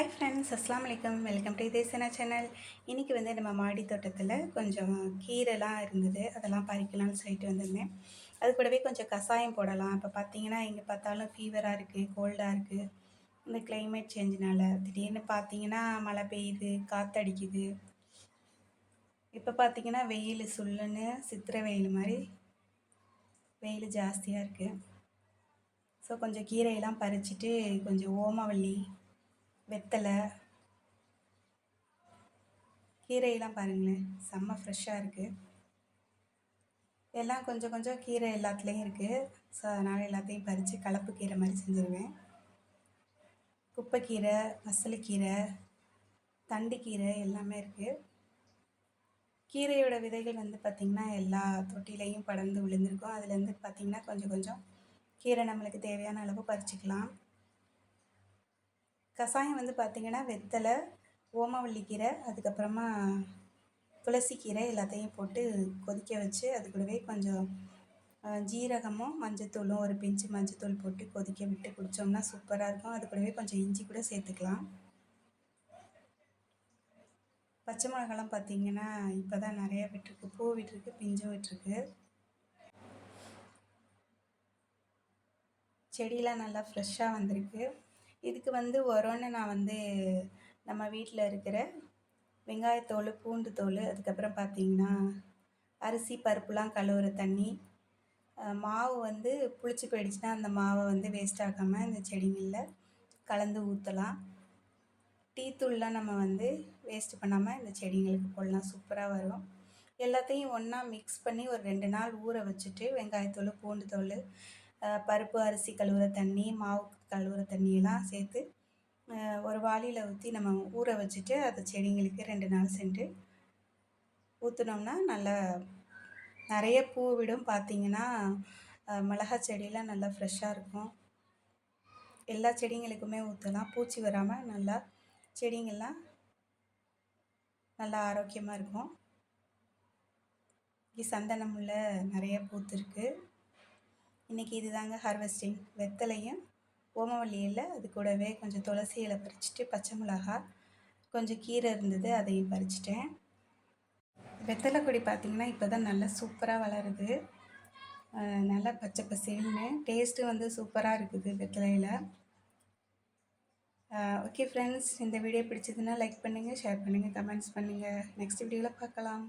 Hi friends, அஸ்ஸலாமு அலைக்கும். Welcome to இதேசனா சேனல். இன்றைக்கி வந்து நம்ம மாடி தோட்டத்தில் கொஞ்சம் கீரைலாம் இருந்தது, அதெல்லாம் பறிக்கலாம்னு சொல்லிட்டு வந்திருந்தேன். அது கூடவே கொஞ்சம் கஷாயம் போடலாம். இப்போ பார்த்தீங்கன்னா எங்கே பார்த்தாலும் ஃபீவராக இருக்குது, கோல்டாக இருக்குது. இந்த கிளைமேட் சேஞ்சினால் திடீர்னு பார்த்தீங்கன்னா மழை பெய்யுது, காற்றடிக்குது. இப்போ பார்த்தீங்கன்னா வெயில் சுள்ளுன்னு சித்திரை வெயில் மாதிரி வெயில் ஜாஸ்தியாக இருக்குது. ஸோ கொஞ்சம் கீரையெல்லாம் பறிச்சுட்டு கொஞ்சம் ஓமவல்லி, வெத்தலை, கீரையெல்லாம் பாருங்களேன், செம்ம ஃப்ரெஷ்ஷாக இருக்குது. எல்லாம் கொஞ்சம் கொஞ்சம் கீரை எல்லாத்துலேயும் இருக்குது. ஸோ அதனால் எல்லாத்தையும் பறித்து கலப்பு கீரை மாதிரி செஞ்சுருவேன். குப்பைக்கீரை, மசிலிக்கீரை, தண்டுக்கீரை எல்லாமே இருக்குது. கீரையோட விதைகள் வந்து பார்த்திங்கன்னா எல்லா தொட்டிலையும் படர்ந்து விழுந்திருக்கும். அதுலேருந்து பார்த்திங்கன்னா கொஞ்சம் கொஞ்சம் கீரை நம்மளுக்கு தேவையான அளவு பறிச்சுக்கலாம். கஷாயம் வந்து பார்த்திங்கன்னா வெத்தலை, ஓமவல்லிக்கீரை, அதுக்கப்புறமா துளசிக்கீரை எல்லாத்தையும் போட்டு கொதிக்க வச்சு அது கூடவே கொஞ்சம் ஜீரகமும் மஞ்சத்தூளும் ஒரு பிஞ்சு மஞ்சத்தூள் போட்டு கொதிக்க விட்டு குடித்தோம்னா சூப்பராக இருக்கும். அது கூடவே கொஞ்சம் இஞ்சி கூட சேர்த்துக்கலாம். பச்சை மிளகாலாம் பார்த்திங்கன்னா இப்போ தான் நிறையா விட்டுருக்கு, பூ விட்டுருக்கு, பிஞ்சும் விட்டுருக்கு. செடியெலாம் நல்லா ஃப்ரெஷ்ஷாக வந்திருக்கு. இதுக்கு வந்து உரம்னு நான் வந்து நம்ம வீட்டில் இருக்கிற வெங்காயத்தோல், பூண்டு தோல், அதுக்கப்புறம் பார்த்திங்கன்னா அரிசி பருப்புலாம் கழுவுற தண்ணி, மாவு வந்து புளிச்சு போயிடுச்சுன்னா அந்த மாவை வந்து வேஸ்ட் ஆகாமல் இந்த செடிங்களில் கலந்து ஊற்றலாம். டீ தூள்லாம் நம்ம வந்து வேஸ்ட் பண்ணாமல் இந்த செடிங்களுக்கு போடலாம், சூப்பராக வரும். எல்லாத்தையும் ஒன்றா மிக்ஸ் பண்ணி ஒரு 2 நாள் ஊற வச்சுட்டு வெங்காயத்தோல், பூண்டு தோல், பருப்பு அரிசி கழுவுற தண்ணி, மாவு கழுவுற தண்ணியெல்லாம் சேர்த்து ஒரு வாளியில் ஊற்றி நம்ம ஊற வச்சுட்டு அது செடிங்களுக்கு 2 நாள் சென்று ஊற்றினோம்னா நல்லா நிறைய பூ விடும். பார்த்திங்கன்னா மிளகா செடியெலாம் நல்லா ஃப்ரெஷ்ஷாக இருக்கும். எல்லா செடிங்களுக்குமே ஊற்றலாம், பூச்சி வராமல் நல்லா செடிங்கள்லாம் நல்லா ஆரோக்கியமாக இருக்கும். இங்கே சந்தன முல்லை நிறைய பூத்துருக்கு. இன்றைக்கி இது தாங்க ஹார்வெஸ்டிங். வெத்தலையும் ஓமவல்லி இலை, அது கூடவே கொஞ்சம் துளசி இலை பறிச்சுட்டு பச்சை மிளகா, கொஞ்சம் கீரை இருந்தது அதையும் பறிச்சிட்டேன். வெத்தலை கொடி பார்த்திங்கன்னா இப்போ தான் நல்லா சூப்பராக வளருது. நல்லா பச்சை பசேல்னு டேஸ்ட்டு வந்து சூப்பராக இருக்குது வெத்தலையில். ஓகே ஃப்ரெண்ட்ஸ், இந்த வீடியோ பிடிச்சதுன்னா லைக் பண்ணுங்கள், ஷேர் பண்ணுங்கள், கமெண்ட்ஸ் பண்ணுங்கள். நெக்ஸ்ட் வீடியோவில் பார்க்கலாம்.